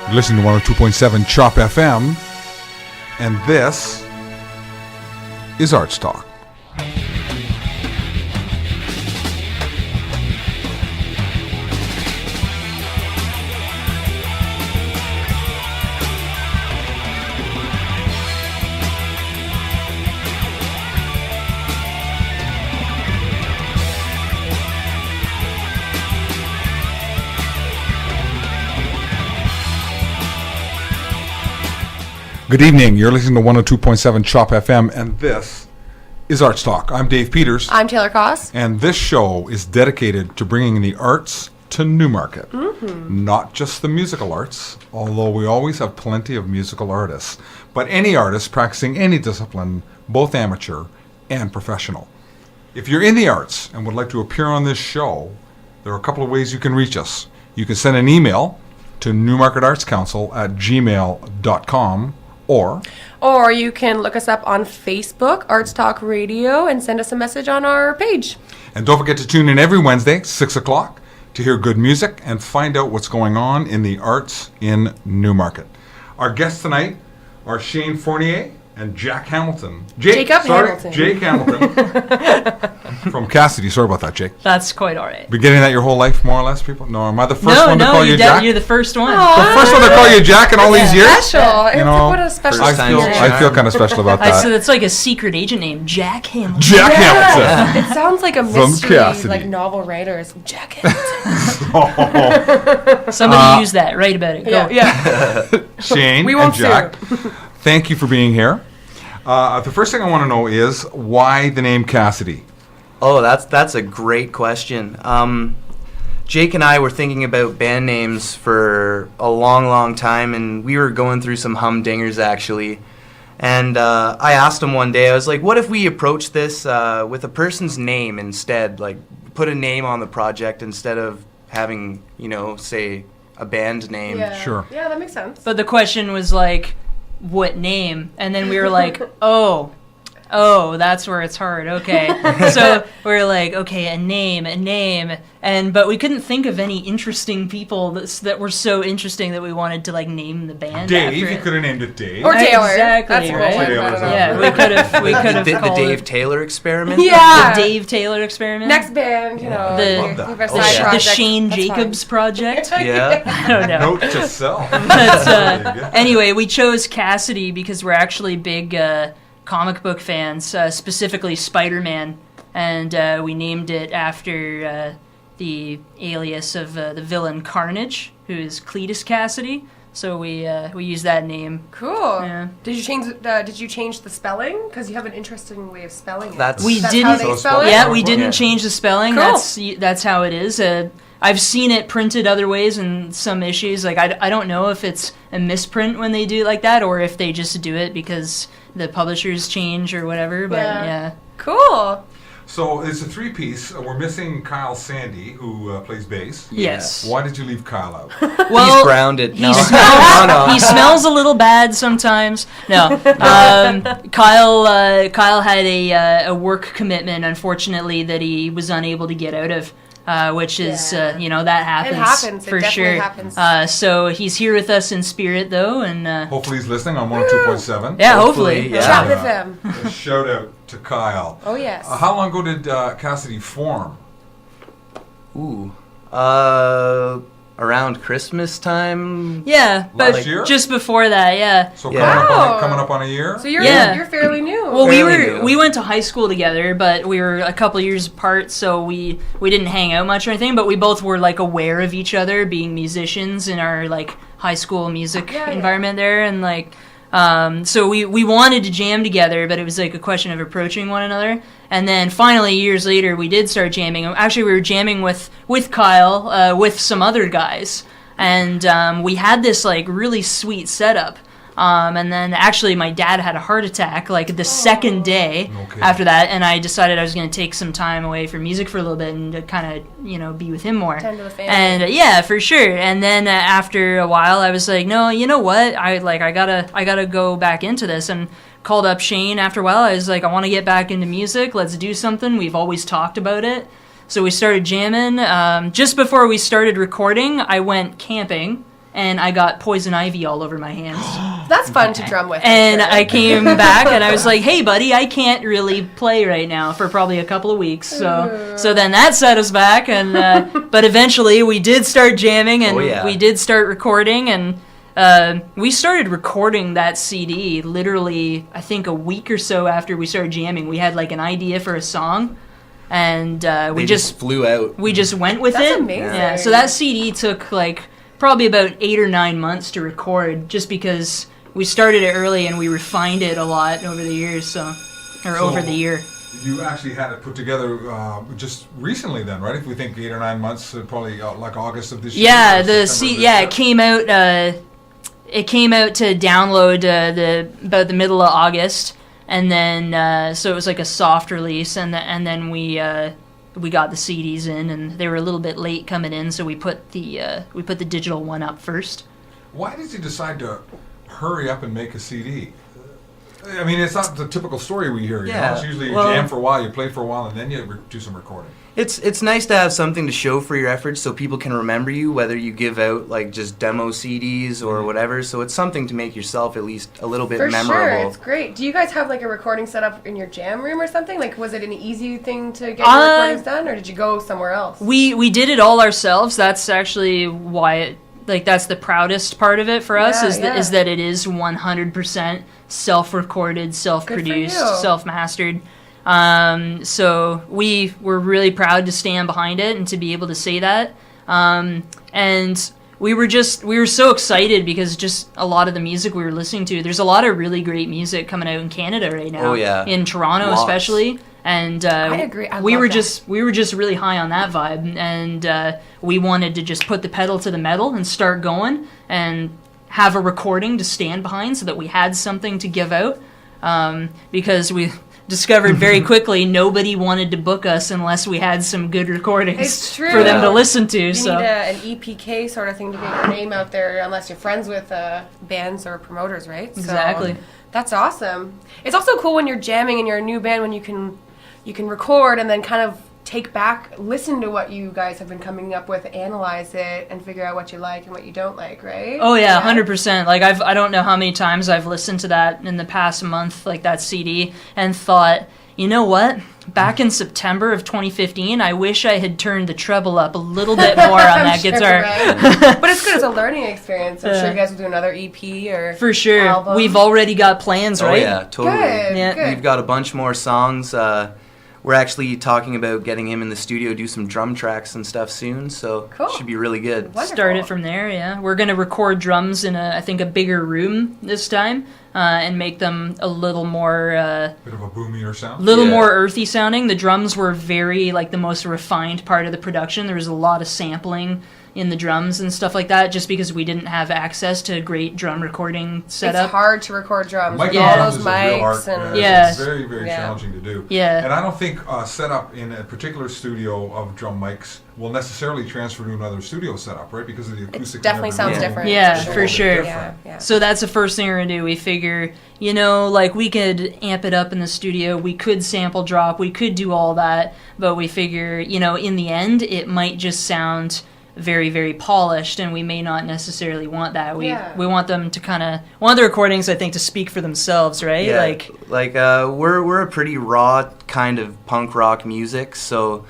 You're listening to 102.7 Chop FM, and this is ArtsTalk. Good evening. You're listening to 102.7 Chop FM, and this is ArtsTalk. I'm Dave Peters. I'm Taylor Koss. And this show is dedicated to bringing the arts to Newmarket. Mm-hmm. Not just the musical arts, although we always have plenty of musical artists, but any artist practicing any discipline, both amateur and professional. If you're in the arts and would like to appear on this show, there are a couple of ways you can reach us. You can send an email to newmarketartscouncil@gmail.com. Or you can look us up on Facebook, ArtsTalk Radio, and send us a message on our page. And don't forget to tune in every Wednesday, 6 o'clock, to hear good music and find out what's going on in the arts in Newmarket. Our guests tonight are Shane Fournier and Jack Hamilton. Jake Hamilton. From Kasady. Sorry about that, Jake. That's quite all right. Been getting that your whole life, more or less, people? No, am I the first one to call you Jack? You're the first one. The first one to call you Jack in all these years? Special. You know, what a special I feel kind of special about that. So it's like a secret agent name, Jack Hamilton. Jack Hamilton. It sounds like a mystery, like novel writers. Jack Hamilton. Somebody use that. Write about it. Go. Yeah. Shane and Jack, thank you for being here. The first thing I want to know is why the name Kasady? Oh, that's a great question. Jake and I were thinking about band names for a long time, and we were going through some humdingers, actually. And I asked him one day, I was like, what if we approach this with a person's name instead? Like, put a name on the project instead of having, say, a band name. Yeah. Sure. Yeah, that makes sense. But the question was like, what name? And then we were like, oh, that's where it's hard. Okay. So we were like, okay, a name. But we couldn't think of any interesting people that were so interesting that we wanted to like name the band Dave, after you it. could have named it Dave. Or Taylor. Exactly, That's right? Yeah, we could have The called Dave it Taylor experiment? Yeah. the Dave Taylor experiment. Next band, the Shane Jacobs project. Yeah. I don't know. Note to self. But, anyway, we chose Kasady because we're actually big comic book fans, specifically Spider-Man, and we named it after the alias of the villain Carnage, who is Cletus Kasady. So we use that name. Cool. Yeah. Did you change the spelling? Because you have an interesting way of spelling it. That's How they spell it? Yeah, we didn't change the spelling. Cool. That's how it is. I've seen it printed other ways in some issues. Like I don't know if it's a misprint when they do it like that, or if they just do it because the publishers change or whatever. But yeah. Cool. So it's a three-piece. We're missing Kyle Sandy, who plays bass. Yes. Why did you leave Kyle out? Well, he's grounded. He smells a little bad sometimes. No. Kyle had a work commitment, unfortunately, that he was unable to get out of. Which is, that happens. It happens. For it sure. Happens. So he's here with us in spirit, though, and hopefully he's listening on 102.7. Yeah, hopefully. Chat with him. A shout out to Kyle. Oh yes. How long ago did Kasady form? Ooh. Around Christmas time. Yeah, but last year? Just before that, yeah. So coming up on a year. So you're fairly new. Well, we went to high school together, but we were a couple years apart, so we didn't hang out much or anything. But we both were like aware of each other, being musicians in our like high school music environment there, and like. So we wanted to jam together, but it was like a question of approaching one another. And then finally, years later, we did start jamming. Actually, we were jamming with Kyle, with some other guys. And we had this like really sweet setup. And then actually my dad had a heart attack like the second day after that, and I decided I was going to take some time away from music for a little bit and kind of, be with him more. Tend to the family. And yeah, for sure. And then after a while I was like, no, you know what? I gotta go back into this, and called up Shane after a while. I was like, I want to get back into music. Let's do something. We've always talked about it. So we started jamming. Just before we started recording, I went camping, and I got poison ivy all over my hands. That's fun to drum with. And sure. I came back, and I was like, hey, buddy, I can't really play right now for probably a couple of weeks. So then that set us back, and but eventually we did start jamming, and we did start recording, and we started recording that CD literally, I think, a week or so after we started jamming. We had like an idea for a song, and we just flew out. We just went with That's it. amazing. Yeah. So that CD took like probably about 8 or 9 months to record, just because we started it early and we refined it a lot over the years. Over the year. You actually had it put together just recently, then, right? If we think 8 or 9 months, probably like August of this year. Yeah, it came out. It came out to download about the middle of August, and then so it was like a soft release, and then we got the CDs in, and they were a little bit late coming in, so we put the digital one up first. Why did you decide to hurry up and make a CD? I mean, it's not the typical story we hear. You know? It's usually you jam for a while, you play for a while, and then you do some recording. It's nice to have something to show for your efforts so people can remember you, whether you give out like just demo CDs or whatever. So it's something to make yourself at least a little bit memorable. For sure, it's great. Do you guys have like a recording set up in your jam room or something? Like, was it an easy thing to get your recordings done, or did you go somewhere else? We did it all ourselves. That's actually why that's the proudest part of it for us is that it is 100% self-recorded, self-produced, self-mastered. So we were really proud to stand behind it and to be able to say that. And we were so excited because just a lot of the music we were listening to, there's a lot of really great music coming out in Canada right now. Oh yeah. In Toronto especially. And I agree. we were just really high on that vibe, and we wanted to just put the pedal to the metal and start going and have a recording to stand behind so that we had something to give out, because we discovered very quickly nobody wanted to book us unless we had some good recordings for them to listen to. You need an EPK sort of thing to get your name out there, unless you're friends with bands or promoters, right? Exactly. So, that's awesome. It's also cool when you're jamming and you're a new band when you can record and then kind of take back, listen to what you guys have been coming up with, analyze it, and figure out what you like and what you don't like, right? Oh yeah, 100%. Like I don't know how many times I've listened to that in the past month, like that CD, and thought, you know what? Back in September of 2015, I wish I had turned the treble up a little bit more on that guitar. Right? But it's good as a learning experience. I'm sure you guys will do another EP or for sure. album. We've already got plans, right? Oh yeah, totally. Good. We've got a bunch more songs. We're actually talking about getting him in the studio, do some drum tracks and stuff soon, so it should be really good. Wonderful. Start it from there, yeah. We're going to record drums in, I think, a bigger room this time, and make them a little more... bit of a boomier sound? More earthy sounding. The drums were very, the most refined part of the production. There was a lot of sampling in the drums and stuff like that, just because we didn't have access to a great drum recording setup. It's hard to record drums. All those is mics. It's very, very challenging to do. Yeah. And I don't think setup in a particular studio of drum mics will necessarily transfer to another studio setup, right? Because of the acoustic. It definitely sounds different. Yeah, for sure. Yeah. So that's the first thing we're going to do. We figure, we could amp it up in the studio. We could sample drop. We could do all that. But we figure, in the end, it might just sound very, very polished, and we may not necessarily want that. We want them to want the recordings, I think, to speak for themselves, right? Yeah. We're a pretty raw kind of punk rock music, so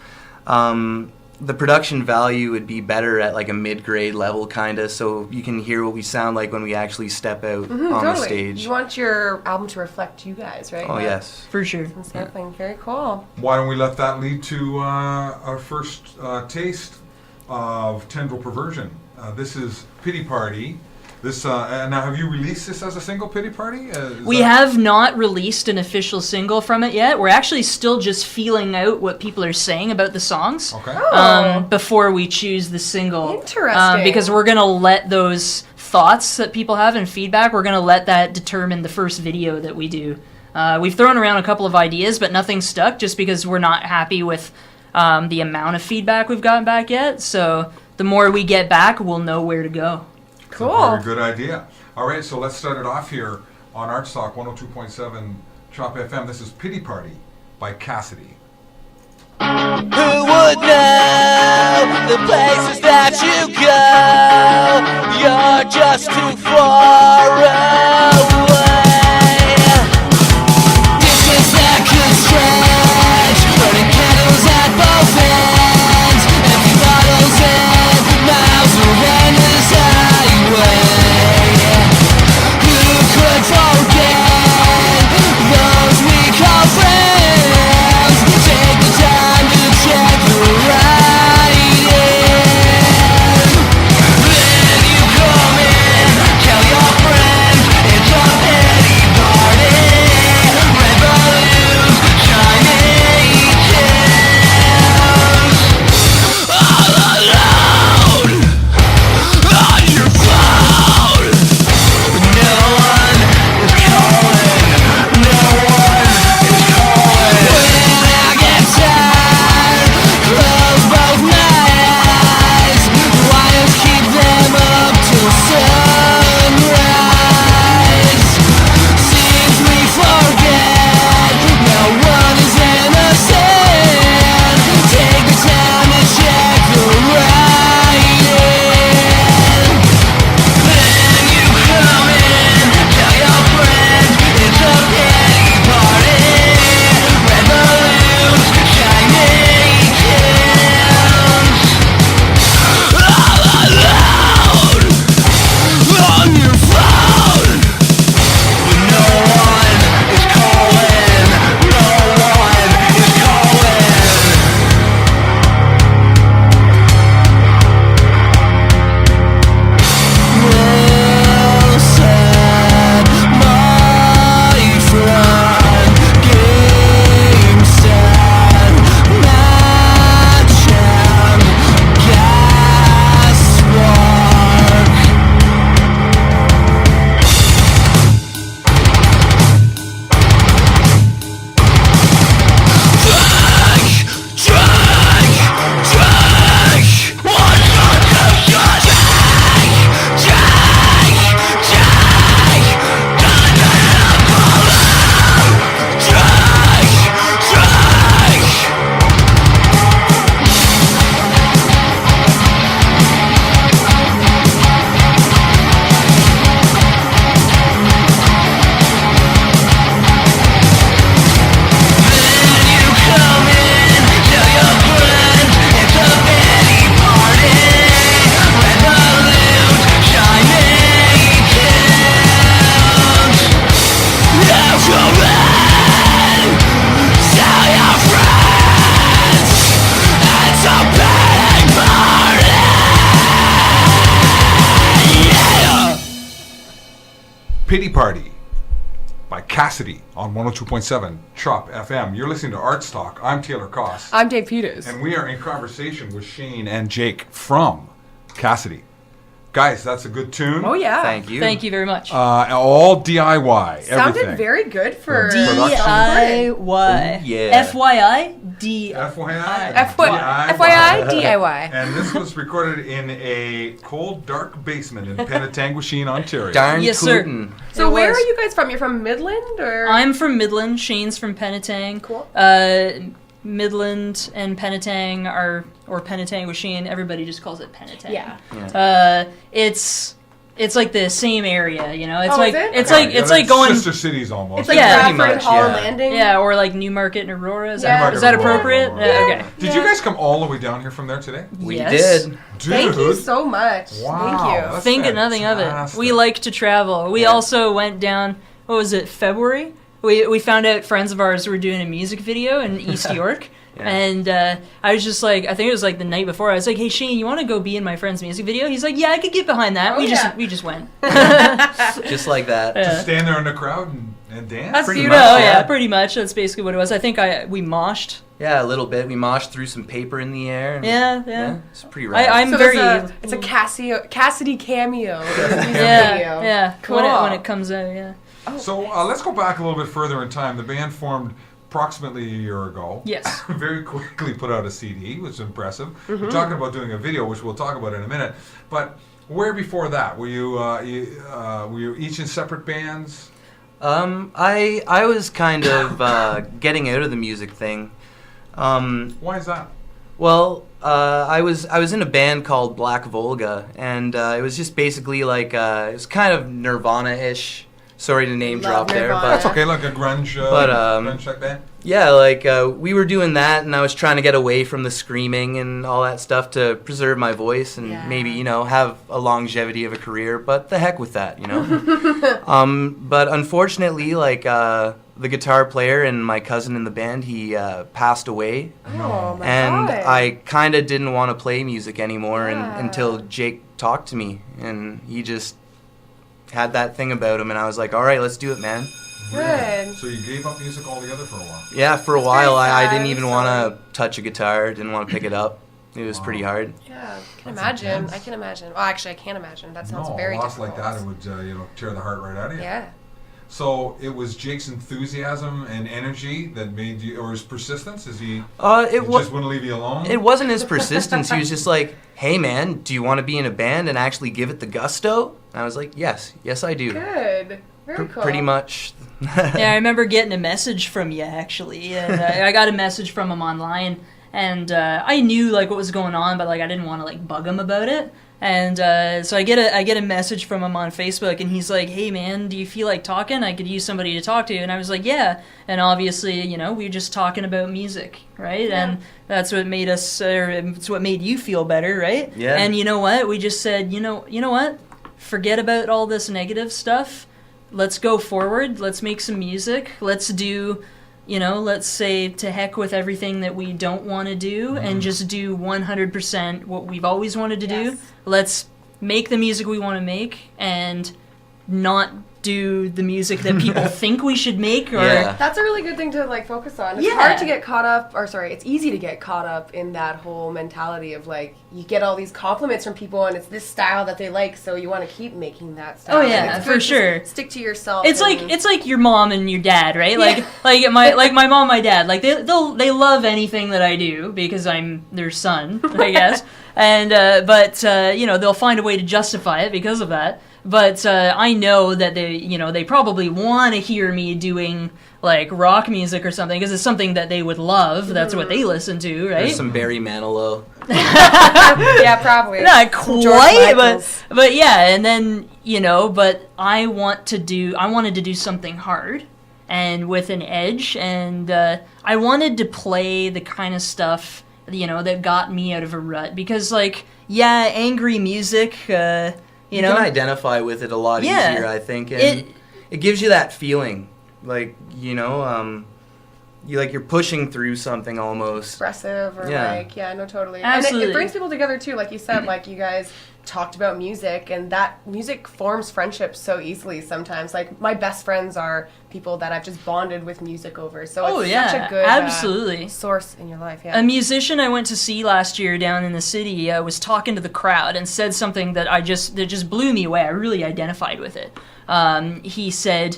the production value would be better at a mid-grade level kind of, so you can hear what we sound like when we actually step out on the stage. You want your album to reflect you guys, right? Oh yes, for sure. Some sampling, very cool. Why don't we let that lead to our first taste of Tendril Perversion. This is Pity Party. This now, have you released this as a single, Pity Party? We have not released an official single from it yet. We're actually still just feeling out what people are saying about the songs before we choose the single. Interesting. Because we're going to let those thoughts that people have and feedback, we're going to let that determine the first video that we do. We've thrown around a couple of ideas, but nothing stuck just because we're not happy with the amount of feedback we've gotten back yet. So the more we get back, we'll know where to go. Cool. Very good idea. All right, so let's start it off here on ArtsTalk 102.7 Chop FM. This is Pity Party by Kasady. Who would know the places that you go? You're just too far away. Distance that could stretch, burning candles at both ends, empty bottles and miles of endless highway. Who could forget those we call friends? Take the time to check the writing. Then you come in, tell your friend it's a pity party. Red balloons, shining candles. All alone on your phone. No one is calling. No one is calling. When I get tired, close both my eyes. Wires keep them up till sunrise. Seems we forget no one is innocent. Take the time to check the writing. Then you come in, tell your friends it's a pity party. Red balloons, shining candles. All alone on your phone. No one is calling. No one is calling. Well said, my friend. Game set, match and guesswork. Pity Party by Kasady on 102.7 Chop FM. You're listening to Arts Talk. I'm Taylor Koss. I'm Dave Peters. And we are in conversation with Shane and Jake from Kasady. Guys, that's a good tune. Oh, yeah. Thank you. Thank you very much. All DIY. Sounded everything. very good for DIY. Oh, yeah. FYI. D. FYI. FYI, DIY. And this was recorded in a cold, dark basement in Penetanguishene, Ontario. Darn Yes, sir. tootin'. So It where was. are you guys from? You're from Midland, or? I'm from Midland. Shane's from Penetang. Cool. Midland and Penetang are, or Penetanguishene. Everybody just calls it Penetang. Yeah. It's like the same area, you know. It's Oh, like is it? it's Okay, like yeah, it's like they're going sister cities almost. It's like Yeah. Bradford Pretty and much, Hall yeah. Landing. yeah, or like Newmarket and Aurora. Is, Yeah. that, is that Newmarket, appropriate? Aurora. Yeah, okay. Did you guys come all the way down here from there today? We Yes. did. Dude. Thank you so much. Wow, Thank you. that's Think nothing of it. fantastic. We like to travel. We Yeah. also went down. What was it? February. We found out friends of ours were doing a music video in East York. Yeah. And I was just like, I think it was like the night before. I was like, "Hey Shane, you want to go be in my friend's music video?" He's like, "Yeah, I could get behind that." Oh, yeah. We just went. Just like that. Yeah. Just stand there in the crowd and dance? That's Pretty you much, know, yeah. yeah, pretty much. That's basically what it was. I think we moshed. Yeah, a little bit. We moshed through some paper in the air. And, Yeah. It's pretty rad. I'm So very. it's a Kasady cameo. in the music yeah, video. yeah. Cool. When it comes out, yeah. So let's go back a little bit further in time. The band formed approximately a year ago. Yes. Very quickly put out a CD, which is impressive. Mm-hmm. We're talking about doing a video, which we'll talk about in a minute. But where before that? Were you each in separate bands? I was kind of getting out of the music thing. Why is that? Well, I was in a band called Black Volga, and it was just basically like it was kind of Nirvana-ish. Sorry to name Love drop there, Nirvana. but That's okay, like a grunge, grunge type band. yeah, like we were doing that, and I was trying to get away from the screaming and all that stuff to preserve my voice and Yeah. maybe have a longevity of a career. But the heck with that, But unfortunately, like the guitar player and my cousin in the band, he passed away. Oh my And God. I kind of didn't want to play music anymore Yeah. until Jake talked to me, and he just had that thing about him, and I was like, all right, let's do it, man. Good. So you gave up music altogether for a while. Yeah, for a That's while, very I sad, didn't even I'm want sorry. to touch a guitar, didn't want to pick it up. It was pretty hard. Yeah, I can That's imagine. intense. I can imagine. Well, actually, I can't imagine. That sounds No, very a loss difficult. like that, it would tear the heart right out of you. Yeah. So it was Jake's enthusiasm and energy that made you, or his persistence? Is he? It He was. just wouldn't leave you alone. It wasn't his persistence. He was just like, "Hey, man, do you want to be in a band and actually give it the gusto?" And I was like, "Yes, I do." Good. Very cool. Pretty much. Yeah, I remember getting a message from you actually, and I got a message from him online, and I knew like what was going on, but like I didn't want to like bug him about it. And so I get a message from him on Facebook, and he's like, "Hey man, do you feel like talking? I could use somebody to talk to." And I was like, "Yeah." And obviously, we were just talking about music, right? Yeah. And that's what made us, it's what made you feel better, right? Yeah. And you know what? We just said, you know what? Forget about all this negative stuff. Let's go forward. Let's make some music. Let's do, let's say to heck with everything that we don't want to do and just do 100% what we've always wanted to do. Yes. Let's make the music we want to make and not do the music that people think we should make. Or Yeah. That's a really good thing to like focus on. It's Yeah. hard to get caught up, it's easy to get caught up in that whole mentality of like you get all these compliments from people and it's this style that they like, so you want to keep making that style. Oh, And yeah, it's for good to sure. Stick to yourself. It's and- like your mom and your dad, right? Yeah. Like my mom, my dad. Like they love anything that I do because I'm their son, I guess. And but they'll find a way to justify it because of that. But I know that they probably want to hear me doing like rock music or something because it's something that they would love. That's what they listen to, right? There's some Barry Manilow. yeah, probably. Not George quite, Michael's. but yeah, and then but I wanted to do something hard and with an edge, and I wanted to play the kind of stuff that got me out of a rut because angry music, You can identify with it a lot Yeah. easier, I think, and it gives you that feeling, you're pushing through something almost. Expressive or totally. Absolutely. And it brings people together too, like you said, like you guys talked about music and that music forms friendships so easily sometimes. Like my best friends are people that I've just bonded with music over. So it's such a good absolutely. source in your life. Yeah. A musician I went to see last year down in the city was talking to the crowd and said something that just blew me away. I really identified with it. He said,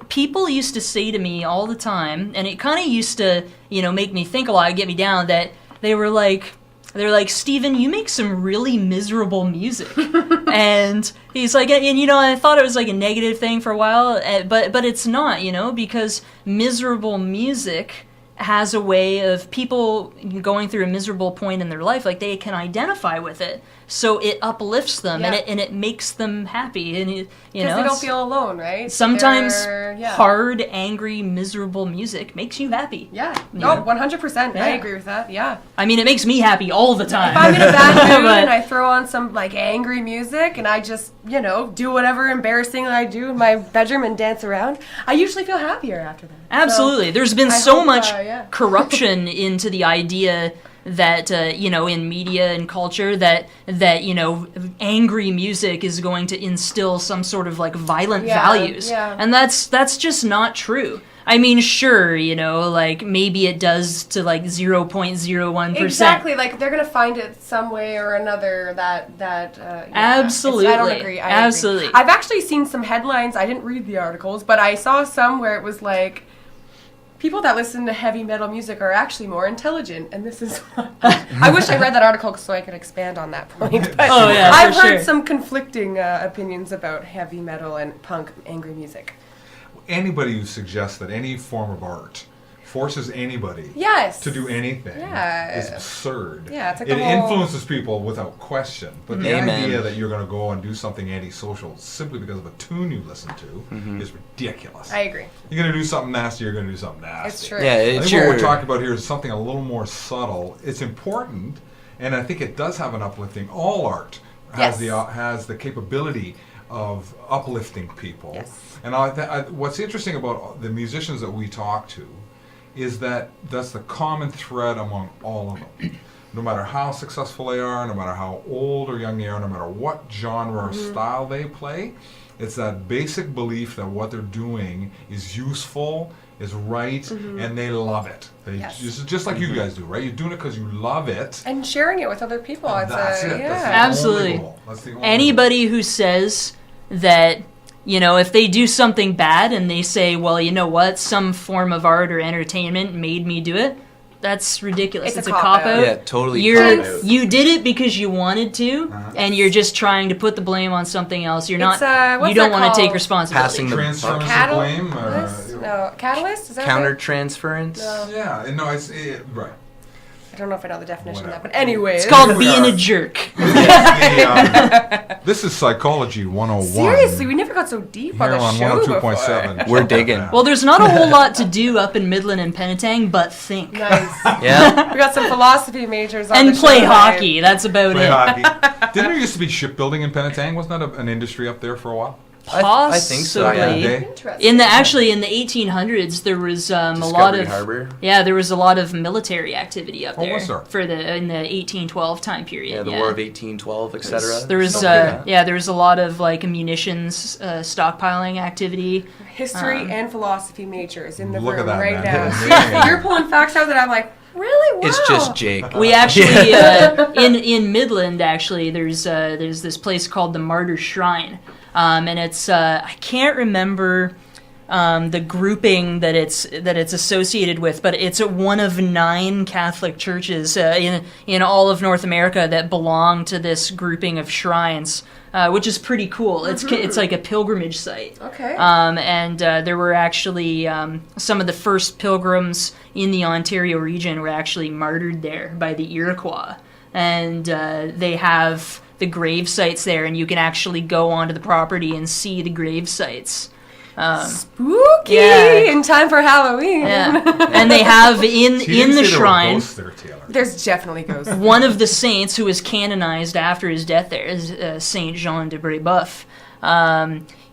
people used to say to me all the time, and it kind of used to, make me think a lot, get me down, that they were like, Steven, you make some really miserable music. And he's like, and I thought it was like a negative thing for a while, but it's not, because miserable music has a way of people going through a miserable point in their life, like they can identify with it, so it uplifts them and it makes them happy, and because they don't feel alone, right? Sometimes They're- hard, angry, miserable music makes you happy. Yeah. Yeah. No, 100%. I Yeah. agree with that. Yeah. I mean, it makes me happy all the time. If I'm in a bad mood But- and I throw on some like angry music and I just, do whatever embarrassing that I do in my bedroom and dance around, I usually feel happier after that. Absolutely. There's been I so hope, much yeah. corruption into the idea that in media and culture that angry music is going to instill some sort of like violent Yeah, values. yeah. And that's just not true. I mean, sure, maybe it does to like 0.01%. Exactly, like they're gonna find it some way or another that Absolutely. I don't agree. Absolutely. I've actually seen some headlines. I didn't read the articles, but I saw some where it was like people that listen to heavy metal music are actually more intelligent, and this is. I wish I read that article so I could expand on that point. But Oh, yeah, I've for heard sure. some conflicting opinions about heavy metal and punk angry music. Anybody who suggests that any form of art forces anybody Yes. to do anything Yeah. is absurd. Yeah, it's like it the whole- influences people without question. But the Amen. idea that you're going to go and do something antisocial simply because of a tune you listen to is ridiculous. I agree. You're going to do something nasty, you're going to do something nasty. It's true. Yeah, I it's think what your we're talking about here is something a little more subtle. It's important, and I think it does have an uplifting. All art has Yes. has the capability of uplifting people. Yes. And what's interesting about the musicians that we talk to is that that's the common thread among all of them. No matter how successful they are, no matter how old or young they are, no matter what genre or style they play, it's that basic belief that what they're doing is useful, is right, and they love it. They Yes. just like you guys do, right? You're doing it because you love it. And sharing it with other people. And It's that's it. Yeah. That's the Absolutely. only goal. That's the only Anybody who says that, you know, if they do something bad and they say, well, you know what, some form of art or entertainment made me do it, that's ridiculous. It's a a cop-out. cop-out. yeah, totally. You're cop-out. you did it because you wanted to, and you're just trying to put the blame on something else. You're not. It's, what's you don't that want to take called? responsibility. Passing the Transference of Cattle- blame. No, catalyst? Is that counter right? transference. No. Yeah, no, right. I don't know if I know the definition of that, Whatever. but anyways. It's called Here we being are. a jerk. This is Psychology 101. Seriously, we never got so deep on Here the on show 102.7. before. We're digging. Well, there's not a whole lot to do up in Midland and Penetang, but think Nice. Yeah. We got some philosophy majors on and the show play tonight. hockey. That's about Play it. hockey. Didn't there used to be shipbuilding in Penetang? Wasn't that an industry up there for a while? I think so, Possibly. yeah. Okay. Interesting. In the 1800s, there was a lot Discovery of Harbor. yeah, there was a lot of military activity up Oh, there was there? for in the 1812 time period. Yeah, the War of 1812, etc. There was Stuff like that. there was a lot of like munitions stockpiling activity. History and philosophy majors in the Look at room that, right man. now. Amazing. You're pulling facts out that I'm like, really? Wow. It's just Jake. We actually in Midland actually there's this place called the Martyr Shrine, and it's I can't remember the grouping that it's associated with, but it's one of 9 Catholic churches in all of North America that belong to this grouping of shrines, which is pretty cool. It's like a pilgrimage site. Okay. And there were actually some of the first pilgrims in the Ontario region were actually martyred there by the Iroquois. And they have the grave sites there, and you can actually go onto the property and see the grave sites. Spooky yeah. in time for Halloween. Yeah. And they have So you in didn't the say there were shrine ghosts there, Taylor. There's definitely ghosts. one of the saints who was canonized after his death there is Saint Jean de Brébeuf.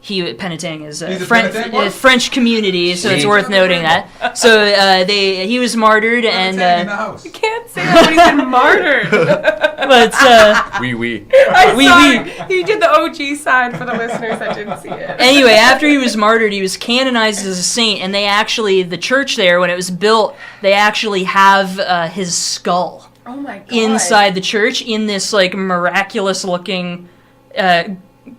Penetang is a He's a Penetang boy? French community, so it's Sweet. worth noting that. So he was martyred, Penetang in the and house. Can't say that when he's been martyred. but We. I'm We- sorry. He did the OG sign for the listeners that didn't see it. anyway, after he was martyred, he was canonized as a saint, and they actually, the church there, when it was built, they actually have his skull Oh my god. inside the church in this like miraculous looking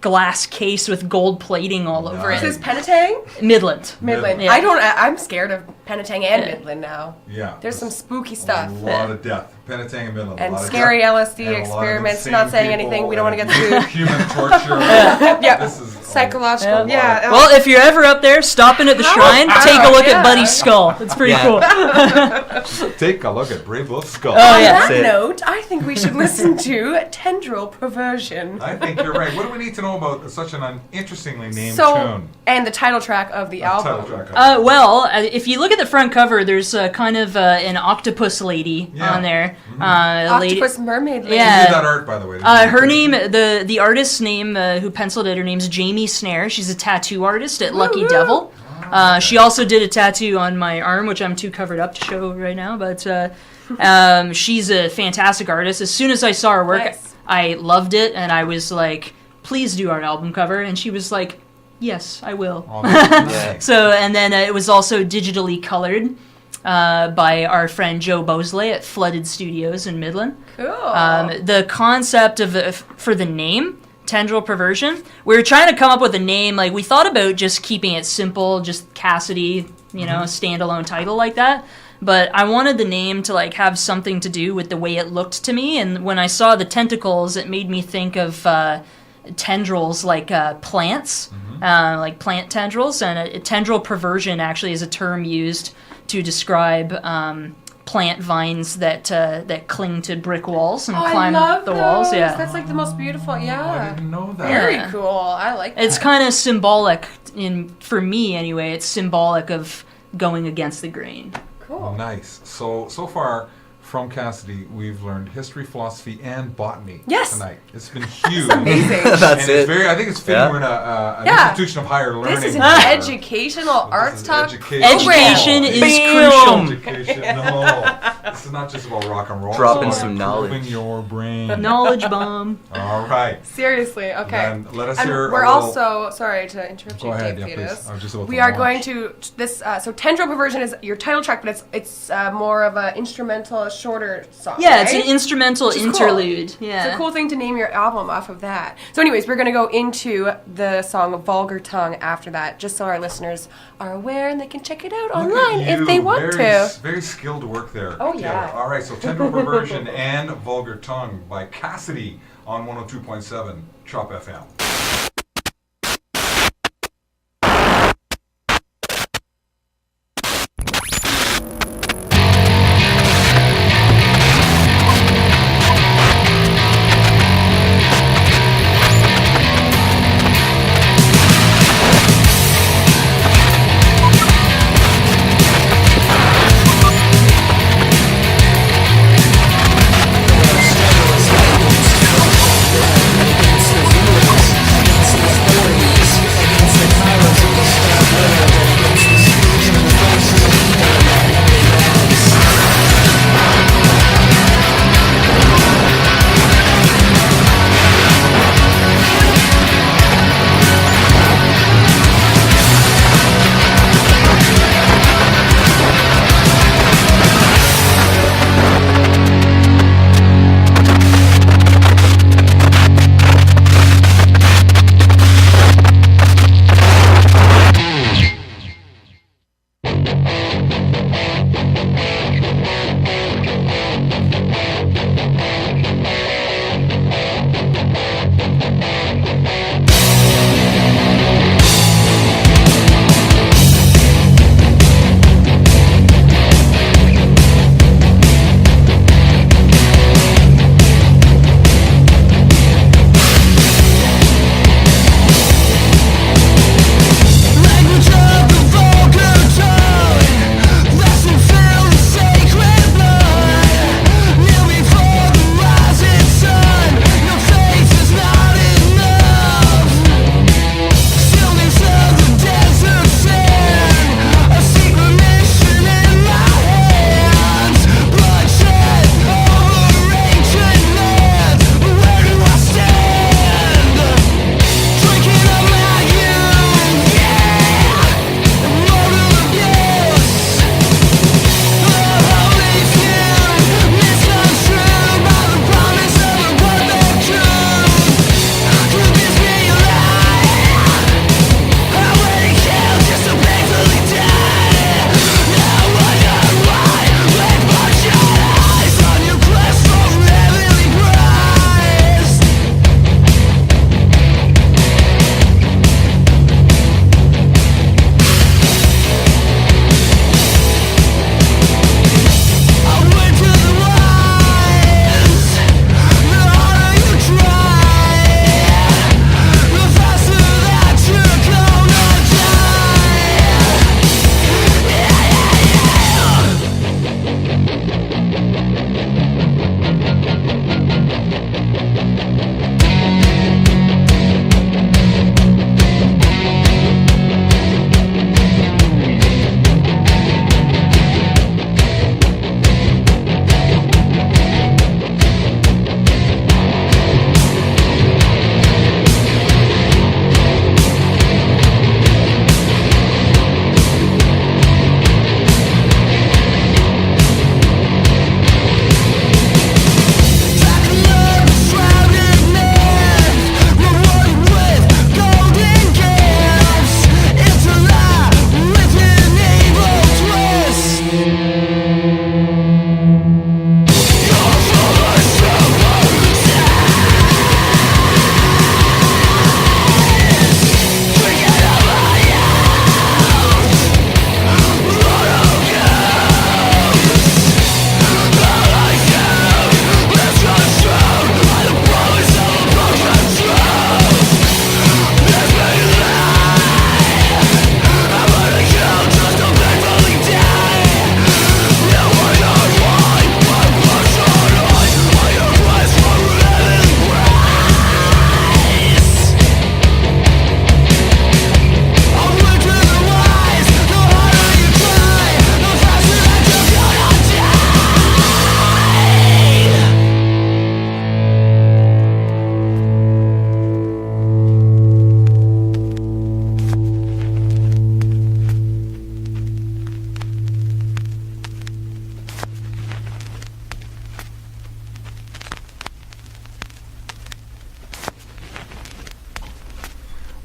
glass case with gold plating all over This it. is Penetang? Midland. Midland. Yeah. I'm scared of Penetang and Midland now. Yeah. There's some spooky A stuff. lot of death. Penetang and Midland. a And lot of scary death. LSD And a lot of experiments. insane Not saying people anything. We don't want to and get sued. Human torture. Yeah. This is Psychological. Yeah. Yeah. Well, if you're ever up there, stopping at the How shrine, about- take a look yeah. at Buddy's skull. It's pretty Yeah. cool. Take a look at Brave Wolf's skull. Oh, On yeah. that That's it. note, I think we should listen to Tendril Perversion. I think you're right. What do we need to know about such an interestingly named So, tune? and the title track of the album. Title track of it. Well, if you look at the front cover, there's kind of an octopus lady Yeah. on there. A lady- Octopus Mermaid Lady. Yeah. Who did that art, by the way? her name, the artist's name, who penciled it, her name's Jamie Snare. She's a tattoo artist at Lucky Woo-hoo. Devil. She also did a tattoo on my arm, which I'm too covered up to show right now. But she's a fantastic artist. As soon as I saw her work, Nice. I loved it, and I was like, "Please do our album cover." And she was like, "Yes, I will." Oh, that's Yeah. nice. So, and then it was also digitally colored by our friend Joe Bosley at Flooded Studios in Midland. Cool. The concept for the name, Tendril Perversion, we were trying to come up with a name. Like, we thought about just keeping it simple, just Kasady, standalone title like that. But I wanted the name to like have something to do with the way it looked to me. And when I saw the tentacles, it made me think of tendrils like plants, like plant tendrils. And a tendril perversion actually is a term used to describe plant vines that cling to brick walls and Oh, climb I love the walls. those. Yeah, That's like the most beautiful. I Yeah. didn't know that. Very Yeah. cool. I like that. it's kind of symbolic for me anyway. It's symbolic of going against the grain. cool. Nice. So far from Kasady, we've learned history, philosophy, and botany Yes. tonight. It's been huge. Amazing. That's and it's it. I think it's fitting Yeah. we're in an Yeah. institution of higher learning. This is an here. educational arts is talk. education. Education is Bam! crucial. Education. No, this is not just about rock and roll. Dropping it's about some knowledge. improving your brain. Knowledge bomb. All right. Seriously, okay. Then let us And hear. we're a little- also sorry to interrupt Go you, ahead, Dave yeah, Fetus. please. I was just about We to are launch. going to this. So Tendril Perversion is your title track, but it's more of an instrumental, shorter song. Yeah, it's an right? instrumental Which is cool. interlude. Yeah. It's a cool thing to name your album off of that. So, anyways, we're going to go into the song Vulgar Tongue after that, just so our listeners are aware and they can check it out Look at online if you. they want Very to. Very skilled work there. Oh, Kayla. yeah. All right, so Tendril Perversion and Vulgar Tongue by Kasady on 102.7 Chop FM. Against the rules, against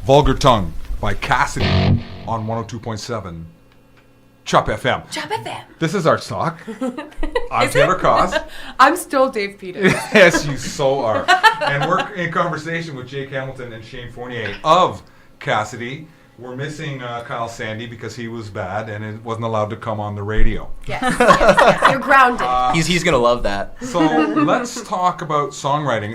Vulgar Tongue by Kasady on 102.7 Chop FM. Chop FM. This is ArtsTalk. I'm Taylor Koss. I'm still Dave Peters. Yes, you so are. And we're in conversation with Jake Hamilton and Shane Fournier of Kasady. We're missing Kyle Sandy because he was bad and it wasn't allowed to come on the radio. Yes. You're grounded. He's gonna love that. So let's talk about songwriting.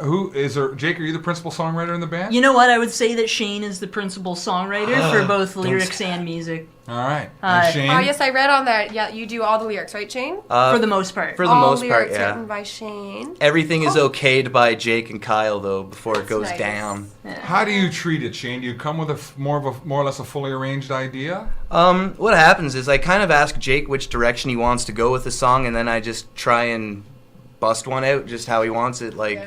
Who is there? Jake, are you the principal songwriter in the band? You know what? I would say that Shane is the principal songwriter for both lyrics and music. All right. And Shane? Oh, yes, I read on that. Yeah, you do all the lyrics, right, Shane? For the most part. For the all most part, lyrics yeah. written by Shane. Everything is okayed by Jake and Kyle though before it goes nice. down. How do you treat it, Shane? Do you come with more or less a fully arranged idea? What happens is I kind of ask Jake which direction he wants to go with the song, and then I just try and bust one out just how he wants it. Like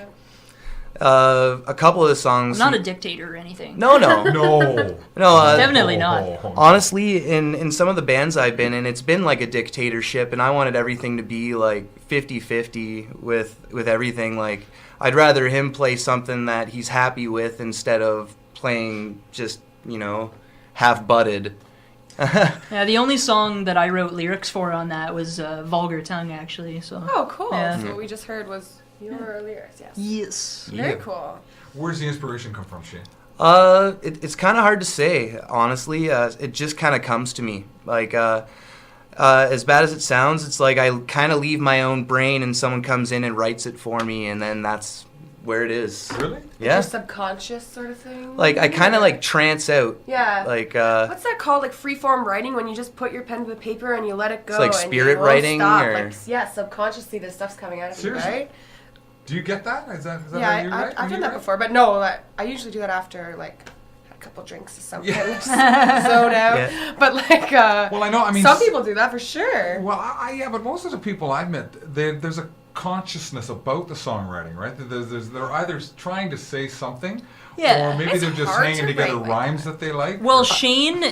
a couple of the songs. I'm not a dictator or anything. No. No. Definitely not. Honestly, in some of the bands I've been in, it's been like a dictatorship, and I wanted everything to be like 50-50 with everything. Like, I'd rather him play something that he's happy with instead of playing just, half-butted. Yeah, the only song that I wrote lyrics for on that was Vulgar Tongue, actually. So. Oh, cool. Yeah. So what we just heard was your lyrics, yes. Yes. Very Yeah. cool. Where's the inspiration come from, Shane? It's kind of hard to say, honestly. It just kind of comes to me. Like, as bad as it sounds, it's like I kind of leave my own brain and someone comes in and writes it for me, and then that's where it is. Really? Yeah. Your subconscious sort of thing? Like, I kind of like trance out. Yeah. Like, what's that called? Like freeform writing, when you just put your pen to the paper and you let it go. like and spirit you won't writing, stop. or- Like, yeah, subconsciously this stuff's coming out of Seriously? you, right? Do you get that? Is that Yeah, how you write? I've When done you that write? before, but no, I usually do that after like a couple drinks or something, Yeah. just zone out. Yeah. But like, Well, I know. I mean, some people do that for sure. Well, yeah, but most of the people I've met, there's a consciousness about the songwriting, right? They're either trying to say something, Yeah. or maybe It's they're just hard hanging to together write like rhymes that. that they like. Well, Shane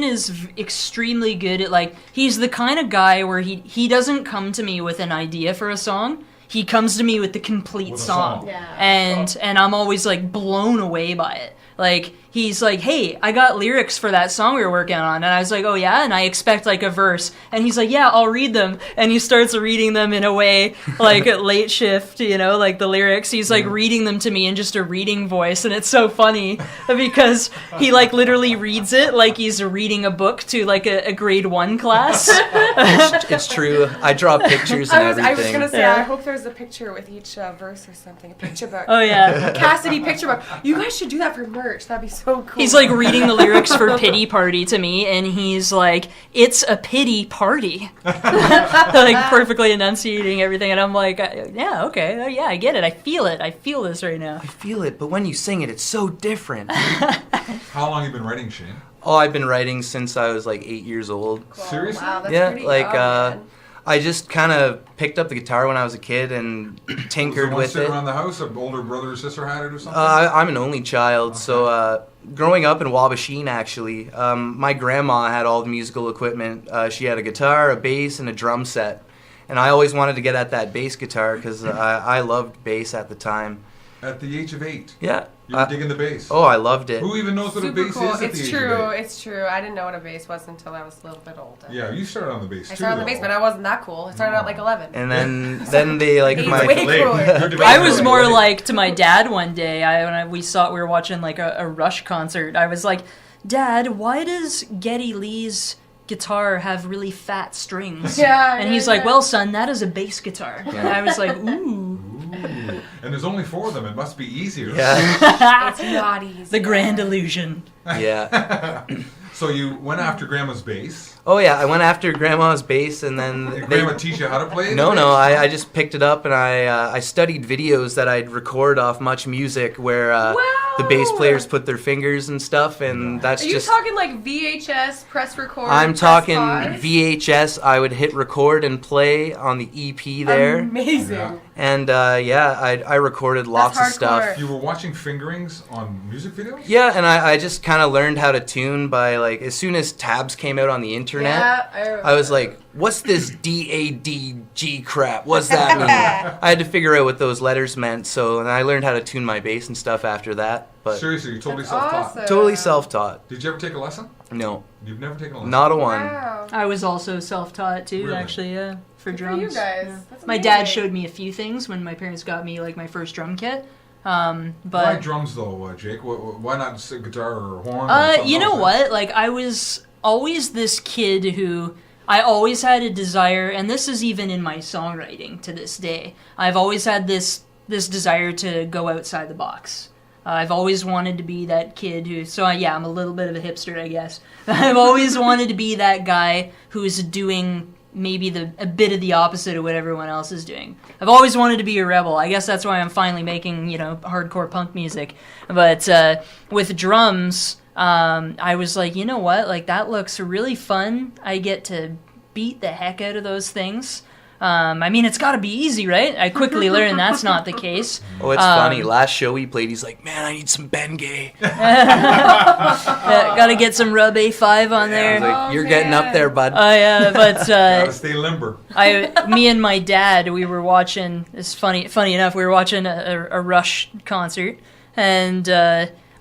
is extremely good at, like, he's the kind of guy where he doesn't come to me with an idea for a song. He comes to me with the complete With a song. song. Yeah. And I'm always like blown away by it. Like, he's like, "Hey, I got lyrics for that song we were working on." And I was like, "Oh yeah?" And I expect like a verse. And he's like, "Yeah, I'll read them." And he starts reading them in a way like at late shift, like the lyrics. He's like reading them to me in just a reading voice, and it's so funny because he like literally reads it like he's reading a book to like a grade 1 class. it's true. I draw pictures and I was everything. gonna say, Yeah. I hope there's a picture with each verse or something. A picture book. Oh yeah. Kasady picture book. You guys should do that for merch. That'd be so cool. He's like reading the lyrics for Pity Party to me, and he's like, "It's a pity party." Like perfectly enunciating everything, and I'm like, "Yeah, okay, yeah, I get it. I feel it. I feel this right now." I feel it, but when you sing it, it's so different. How long have you been writing, Shane? Oh, I've been writing since I was like 8 years old. Cool. Seriously? Wow, that's Yeah, pretty like, young, man. I just kind of picked up the guitar when I was a kid and Was tinkered there one with sitting it. around the house? An older brother or sister had it or something? I'm an only child, so growing up in Wabasheen, actually, my grandma had all the musical equipment. She had a guitar, a bass, and a drum set. And I always wanted to get at that bass guitar because I loved bass at the time. At the age of 8, Yeah. you were digging the bass. Oh, I loved it. Who even knows what a Super bass cool. is at the It's age true. of 8? It's true. I didn't know what a bass was until I was a little bit older. Yeah, you started on the bass I too. started on the bass, though. but I wasn't that cool. I started out like 11. And then they like Eight's my way cooler. I was more like to my dad one day. We were watching like a Rush concert. I was like, "Dad, why does Geddy Lee's guitar have really fat strings?" Yeah, and yeah, he's like, yeah. "Well, son, that is a bass guitar." And I was like, "Ooh, Ooh. And there's only 4 of them. It must be easier. yeah It's not easy. the grand illusion." yeah. So you went after Grandma's bass. Oh yeah, I went after grandma's bass, and then Did they Grandma teach you how to play it? No, I just picked it up and I studied videos that I'd record off Much Music where the bass Wow. players put their fingers and stuff, and that's Are you just. talking like VHS, press record? I'm press talking pause? VHS. I would hit record and play on the EP there, Amazing. Yeah. and I recorded lots of That's stuff. hardcore. You were watching fingerings on music videos? Yeah, and I just kind of learned how to tune by like as soon as tabs came out on the internet. Yeah, I was like, what's this DADG crap? What's that mean? I had to figure out what those letters meant, so and I learned how to tune my bass and stuff after that. but Seriously, you're totally That's self-taught. awesome. totally self-taught. Did you ever take a lesson? No, You've never taken a lesson? not a one. Wow. I was also self-taught too, Really? actually, yeah, for Good for drums. you guys. Yeah. That's My dad amazing. showed me a few things when my parents got me like my first drum kit. Why But drums though, Jake? Why not just a guitar or horn? Or something you know else? what? Like I was always this kid who I always had a desire, and this is even in my songwriting to this day. I've always had this desire to go outside the box. I've always wanted to be that kid who. So yeah, I'm a little bit of a hipster, I guess. I've always wanted to be that guy who's doing maybe a bit of the opposite of what everyone else is doing. I've always wanted to be a rebel. I guess that's why I'm finally making hardcore punk music. But with drums, I was like, you know what? Like that looks really fun. I get to beat the heck out of those things. I mean, it's got to be easy, right? I quickly learned that's not the case. Oh, it's funny. Last show we played, he's like, "Man, I need some Bengay." Got to get some Rub A5 on I there. was like, Oh, "You're getting up man. there, bud." But Gotta stay limber. me and my dad, we were watching. It's funny enough. We were watching a Rush concert, and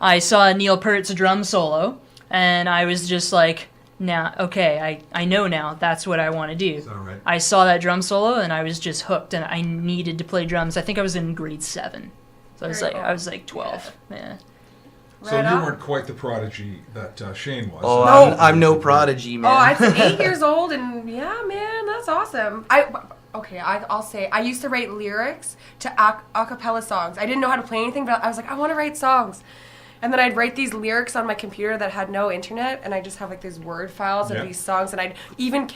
I saw Neil Peart's drum solo, and I was just like, "Now, okay, I know now. That's what I want to do." Is that right? I saw that drum solo, and I was just hooked, and I needed to play drums. I think I was in grade 7, so Very cool. I was like 12. Yeah. So Right you on. weren't quite the prodigy that Shane was. Oh, No. I'm no prodigy, man. Oh, I'm 8 years old, and yeah, man, that's awesome. I'll say I used to write lyrics to a cappella songs. I didn't know how to play anything, but I was like, I want to write songs. And then I'd write these lyrics on my computer that had no internet, and I just have like these word files of Yeah. these songs, and I'd even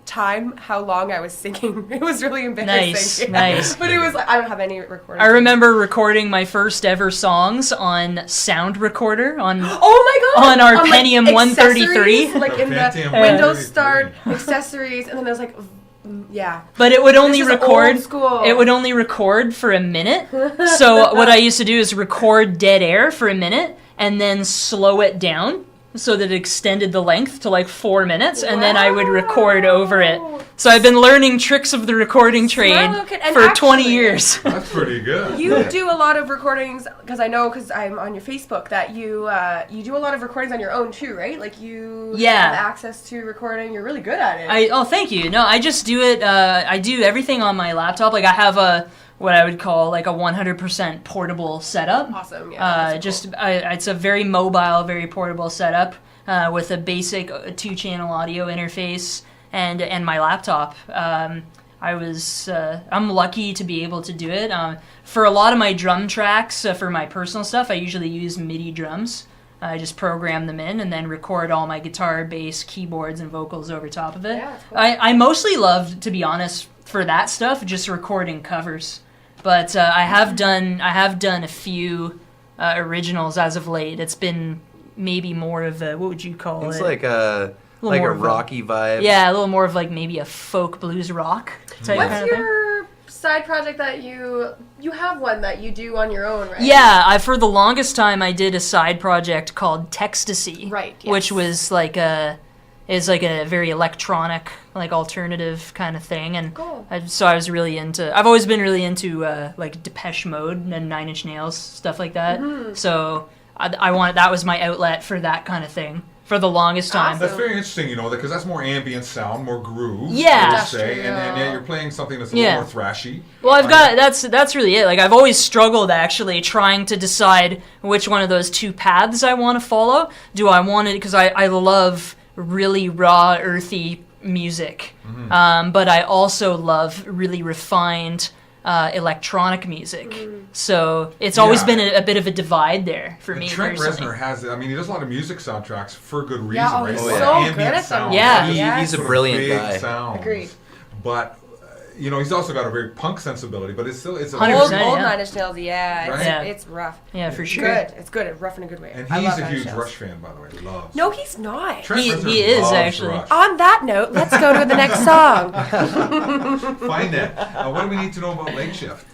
time how long I was singing. It was really embarrassing. Nice. But it was like, I don't have any recordings. I remember recording my first ever songs on sound recorder on Oh my god! on our like, Pentium 133. accessories, like in the Pentium Windows 133. Start accessories, and then there's like, yeah. But it would only This is record. old school. It would only record for a minute. So what I used to do is record dead air for a minute and then slow it down so that it extended the length to like 4 minutes, and then I would record over it. So I've been learning tricks of the recording trade Smart kid. And for 20 actually- years. That's pretty good. You do a lot of recordings because I'm on your Facebook that you do a lot of recordings on your own too, right? Like you Yeah. have access to recording. You're really good at it. Oh, thank you. No, I just do it. I do everything on my laptop. Like I have what I would call like a 100% portable setup. Awesome. Yeah. that's cool. It's a very mobile, very portable setup with a basic 2-channel audio interface and my laptop. I'm lucky to be able to do it. For a lot of my drum tracks, for my personal stuff, I usually use MIDI drums. I just program them in and then record all my guitar, bass, keyboards, and vocals over top of it. Yeah, that's cool. I mostly love, to be honest, for that stuff, just recording covers. But I have done a few originals as of late. It's been maybe more of a, what would you call It's it? like a more of a- rocky vibe. Yeah, a little more of like maybe a folk blues rock type What's kind of thing. your side project that you have one that you do on your own, right? Yeah, for the longest time I did a side project called Textasy, Right, yes. which was like a very electronic, like alternative kind of thing, and Cool. so I was really into. I've always been really into like Depeche Mode and Nine Inch Nails stuff like that. Mm-hmm. So I wanted that was my outlet for that kind of thing for the longest time. That's very interesting, because that's more ambient sound, more groove. Yeah. I would say, and yet you're playing something that's a little Yeah. more thrashy. Well, I've got that's really it. Like I've always struggled actually trying to decide which one of those two paths I want to follow. Do I want it because I love really raw, earthy music, but I also love really refined electronic music. So it's always Yeah. been a bit of a divide there for And me Trent personally. Reznor has, he does a lot of music soundtracks for good reason, Yeah, right? he's It's so ambient good at them. sounds, Yeah. Yeah. He's a sort of brilliant big guy. sounds. Agreed. But, he's also got a very punk sensibility, but it's a 100%, Old yeah. Nine Inch Nails, yeah. Right? Yeah. It's rough. Yeah, for It's sure. good. It's good. It's rough in a good way. And I he's love a Nine Inch huge Nails. Rush fan, by the way. He loves. No, he's not. Trent He- Reznor he is, loves actually. Rush. On that note, let's go to the next song. Find it. What do we need to know about Late Shift?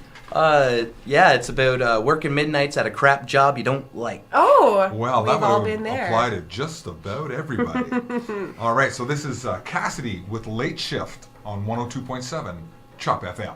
Yeah, it's about working midnights at a crap job you don't like. Oh, Well, we've that all would been there. apply to just about everybody. All right, so this is Kasady with Late Shift on 102.7 Chop FM.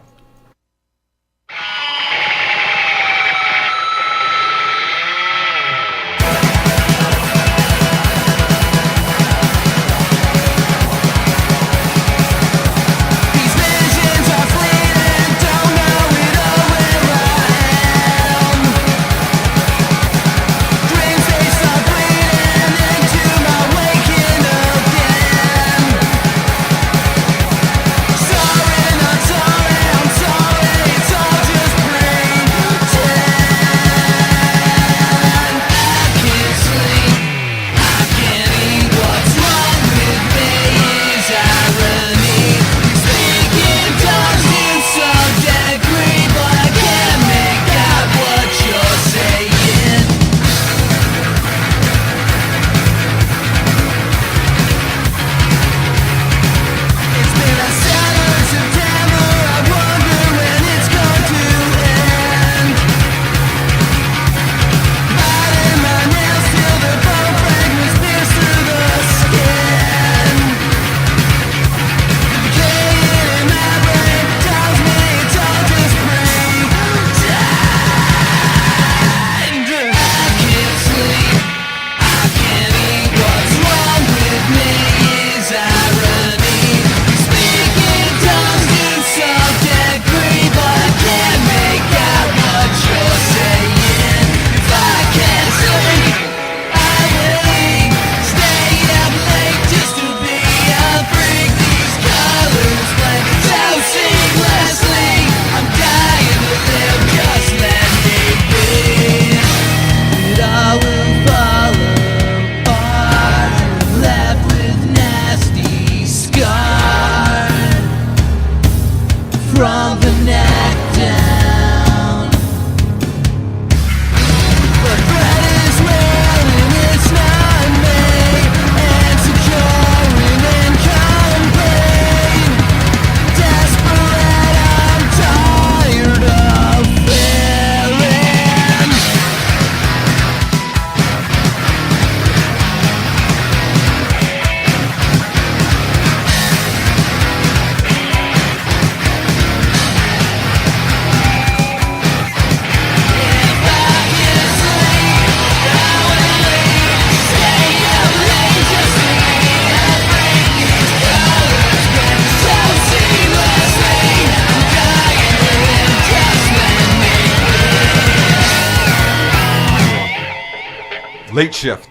Late Shift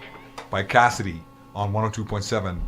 by Kasady on 102.7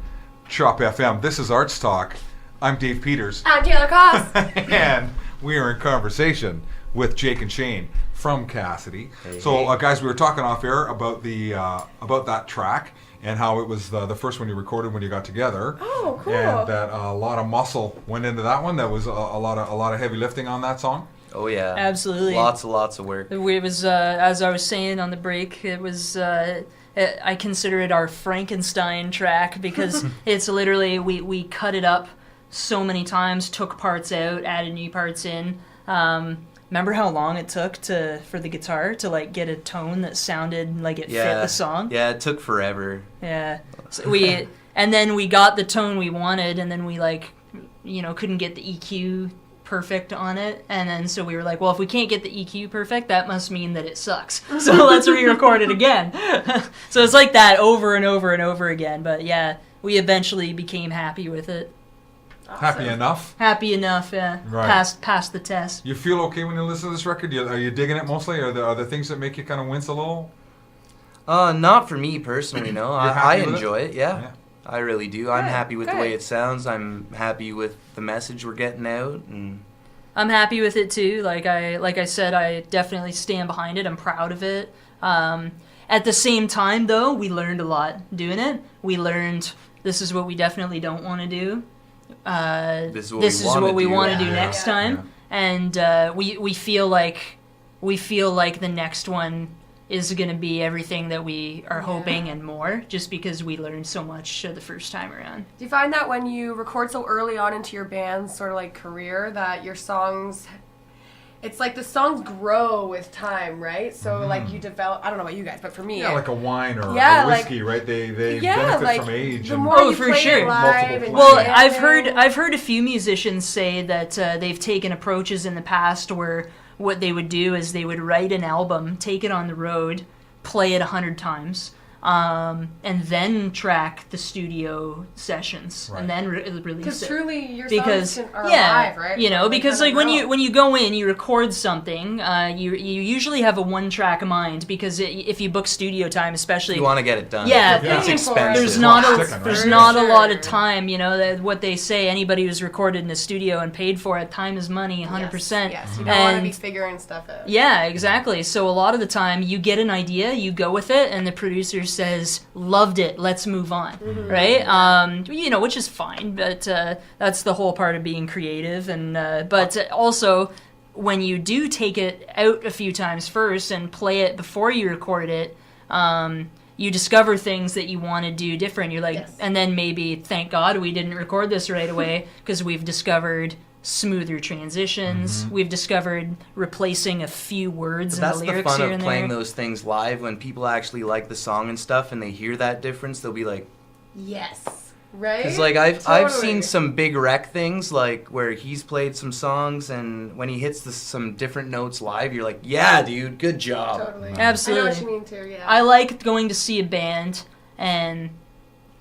Chop FM. This is Arts Talk. I'm Dave Peters. I'm Taylor Koss. And we are in conversation with Jake and Shane from Kasady. Hey, so, guys, we were talking off air about the about that track and how it was the first one you recorded when you got together. Oh, cool. And that a lot of muscle went into that one. That was a lot of heavy lifting on that song. Oh yeah, Absolutely. Lots of work. It was, as I was saying on the break, it was, I consider it our Frankenstein track because it's literally, we cut it up so many times, took parts out, added new parts in. Remember how long it took for the guitar to like get a tone that sounded like it fit the song? Yeah, it took forever. Yeah. So and then we got the tone we wanted, and then we couldn't get the EQ perfect on it, and then so we were like, well, if we can't get the EQ perfect, that must mean that it sucks. So let's re-record it again. So it's like that over and over and over again. But yeah, we eventually became happy with it. Awesome. Happy enough? Happy enough, yeah. Right. Passed the test. You feel okay when you listen to this record? Are you digging it mostly? Are there things that make you kind of wince a little? Not for me personally, no. I happy with enjoy it, yeah. Yeah. I really do. I'm Good, happy with the good. way it sounds. I'm happy with the message we're getting out, and I'm happy with it too. Like I said, I definitely stand behind it. I'm proud of it. At the same time, though, we learned a lot doing it. We learned this is what we definitely don't want to do. this is what we want to do Yeah. next Yeah. time, and we feel like the next one is going to be everything that we are hoping and more, just because we learned so much the first time around. Do you find that when you record so early on into your band's sort of like career that your songs, it's like the songs grow with time, right? So like you develop, I don't know about you guys, but for me, Yeah, like a wine or Yeah, a like- whiskey, right? They yeah, benefit like from age. the And more Oh, you for play sure. it live Multiple and Well, jamming- I've heard a few musicians say that they've taken approaches in the past where what they would do is they would write an album, take it on the road, play it 100 times, and then track the studio sessions, Right. and then release because it. truly your Because songs are yeah, alive, right? you know, So they because kinda like grow. when you go in, you record something, you usually have a one track mind because if you book studio time, especially you want to get it done. Yeah, Yeah. It's Paying for it. expensive. there's not Clock a ticking, right? there's For not a sure. lot of time, you know, that what they say, anybody who's recorded in a studio and paid for it, time is money, 100%. Yes, you don't want to be And figuring stuff out. yeah, exactly. So a lot of the time you get an idea, you go with it, and the producer says, loved it, let's move on, right? You know, which is fine, but that's the whole part of being creative. And but also, when you do take it out a few times first and play it before you record it, you discover things that you want to do different. You're like, Yes. and then maybe, thank God we didn't record this right away because we've discovered smoother transitions. We've discovered replacing a few words in That's the the lyrics fun here of and playing there. those things live. When people actually like the song and stuff, and they hear that difference, they'll be like, Yes. Right? because like I've Totally. seen some big wreck things like where he's played some songs, and when he hits some different notes live, you're like, yeah, dude, good job. Totally. Absolutely. I know what you mean too, yeah. I like going to see a band and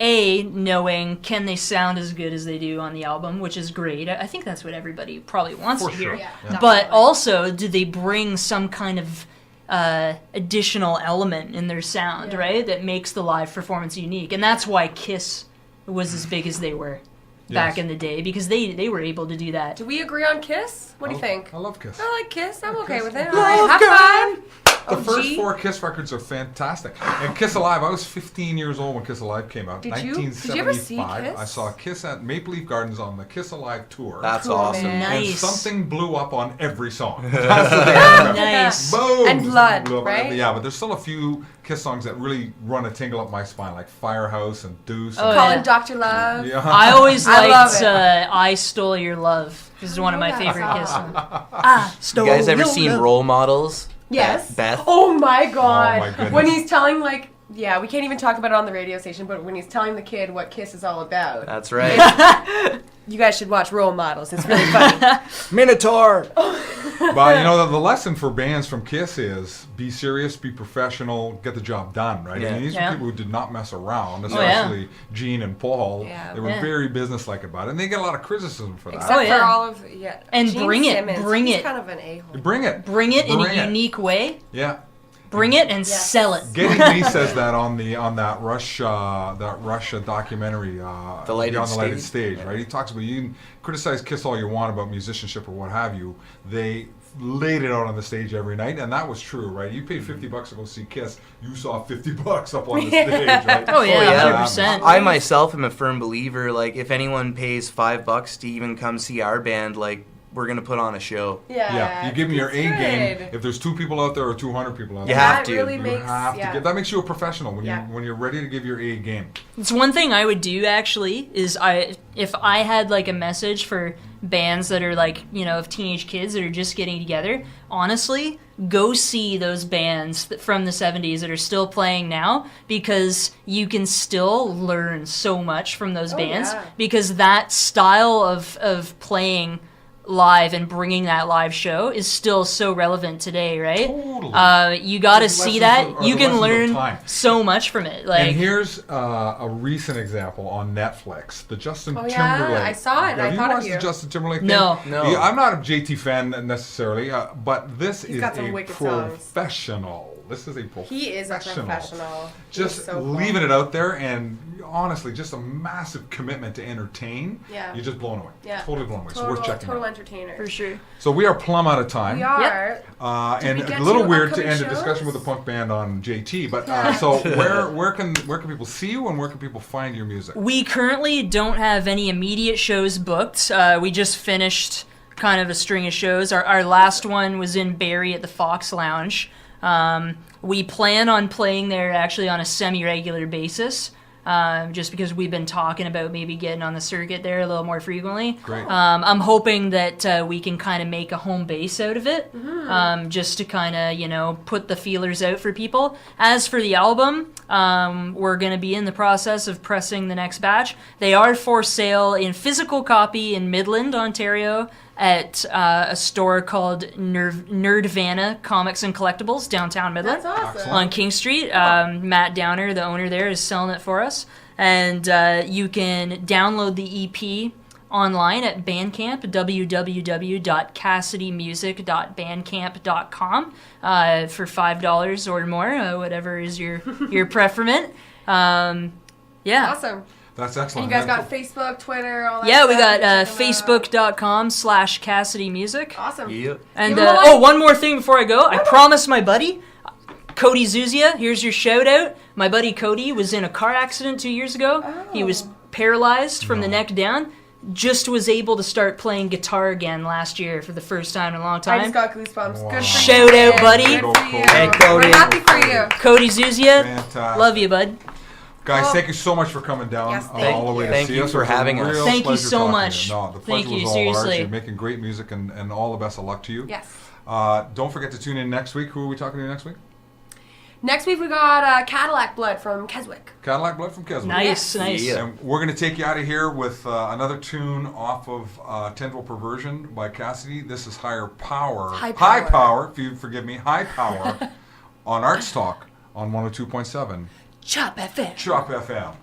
knowing can they sound as good as they do on the album, which is great. I think that's what everybody probably wants For to sure. hear. Yeah, But definitely. also, do they bring some kind of additional element in their sound, Yeah. right? That makes the live performance unique. And that's why Kiss was as big as they were back Yes. in the day, because they were able to do that. Do we agree on Kiss? What do you think? I love Kiss. I like Kiss. I'm okay Kiss. with it. Love All right, high five. The first OG. 4 Kiss records are fantastic. And Kiss Alive, I was 15 years old when Kiss Alive came out. Did you 1975. ever see Kiss? I saw Kiss at Maple Leaf Gardens on the Kiss Alive tour. That's Cool, awesome. man. and Nice. something blew up on every song. That's the thing I remember. Nice. Boom! And Blood, Blew up on right? every- Yeah, but there's still a few Kiss songs that really run a tingle up my spine, like Firehouse and Deuce. Oh, and, Calling yeah. Dr. Love. yeah. I always I love liked it. I Stole Your Love. This is one of my that favorite song. Kiss songs. You guys ever seen Role Models? Yes. Beth? Oh my god. Oh my goodness. When he's telling like, yeah, we can't even talk about it on the radio station, but when he's telling the kid what Kiss is all about, That's right. you guys should watch Role Models. It's really funny. Minotaur. But you know, the lesson for bands from Kiss is be serious, be professional, get the job done, right? I Yeah. mean, these Yeah. were people who did not mess around, yeah. especially Gene and Paul. Yeah. They were Yeah. very businesslike about it, and they get a lot of criticism for that. Except yeah. for all of And Gene bring it, Simmons, bring he's it. kind of an a-hole. Bring it. Bring it in Bring a it. unique way. Yeah. Bring it and Yes. sell it. Getting Me says that on that Russia documentary, The Lighted Beyond the Lighted Stage? Stage, right? He talks about, you can criticize Kiss all you want about musicianship or what have you. They laid it out on the stage every night, and that was true, right? You paid $50 to go see Kiss, you saw $50 up on the stage, right? Oh, yeah, 100%. I myself am a firm believer. Like, if anyone pays $5 to even come see our band, like, we're gonna put on a show. Yeah, you give me your A It's game. good. If there's 2 people out there or 200 people out You there, have That to. really you makes, have to yeah. give. That makes you a professional when Yeah. you're ready to give your A game. It's one thing I would do actually is if I had like a message for bands that are like, of teenage kids that are just getting together, honestly, go see those bands from the 70s that are still playing now, because you can still learn so much from those bands, yeah. because that style of playing live and bringing that live show is still so relevant today, right? Totally. You got to The see lessons that. of- are You the can lessons of learn time. so much from it. Like, And here's a recent example on Netflix, the Justin Oh, yeah, Timberlake. I saw it, Have I you thought of watched you. the Justin Timberlake thing? No. No. Yeah, I'm not a JT fan necessarily, but this He's is got some a wicked songs. professional. This is a professional. He is a professional. He's Just so cool. leaving it out there, and honestly, just a massive commitment to entertain. Yeah. You're just blown away. Yeah. Totally blown away. So worth checking Total out. entertainer. for sure. So we are plumb out of time. We are. Did And we get a little to weird to upcoming end a discussion shows? with a punk band on JT, but Yeah. so where can people see you, and where can people find your music? We currently don't have any immediate shows booked. We just finished kind of a string of shows. Our last one was in Barrie at the Fox Lounge. We plan on playing there actually on a semi-regular basis, just because we've been talking about maybe getting on the circuit there a little more frequently. Great. I'm hoping that we can kind of make a home base out of it, just to kind of, put the feelers out for people. As for the album, we're going to be in the process of pressing the next batch. They are for sale in physical copy in Midland, Ontario, at a store called Nerdvana Comics and Collectibles, downtown Midland. That's awesome. On King Street. Matt Downer, the owner there, is selling it for us. And you can download the EP online at Bandcamp, www.kasadymusic.bandcamp.com, for $5 or more, whatever is your preferment. Yeah. Awesome. That's And excellent. you guys got Facebook, Twitter, all that Yeah, stuff. we got Check 'em out. facebook.com/KasadyMusic. Awesome. Yep. And You know what? one more thing before I go. I promised my buddy, Cody Zuzia, here's your shout out. My buddy Cody was in a car accident 2 years ago. He was paralyzed from the neck down. Just was able to start playing guitar again last year for the first time in a long I time. just got goosebumps. Wow. Good for Shout you. out, buddy. Good for you. Hey, Cody. We're happy for you. Cody Zuzia, Fantastic. love you, bud. Guys, Oh. thank you so much for coming down Yes, all the way to thank see you us. for It was a having us. real Thank you pleasure so talking to much. you. No, the Thank pleasure you, was all ours. seriously. You're making great music, and all the best of luck to you. Yes. Don't forget to tune in next week. Who are we talking to next week? Next week we got Cadillac Blood from Keswick. Cadillac Blood from Keswick. Nice, nice. Yeah. And we're going to take you out of here with another tune off of Tendril Perversion by Kasady. This is Higher Power. High Power. If you forgive me. High Power on ArtsTalk on 102.7. Chop FM. Chop FM.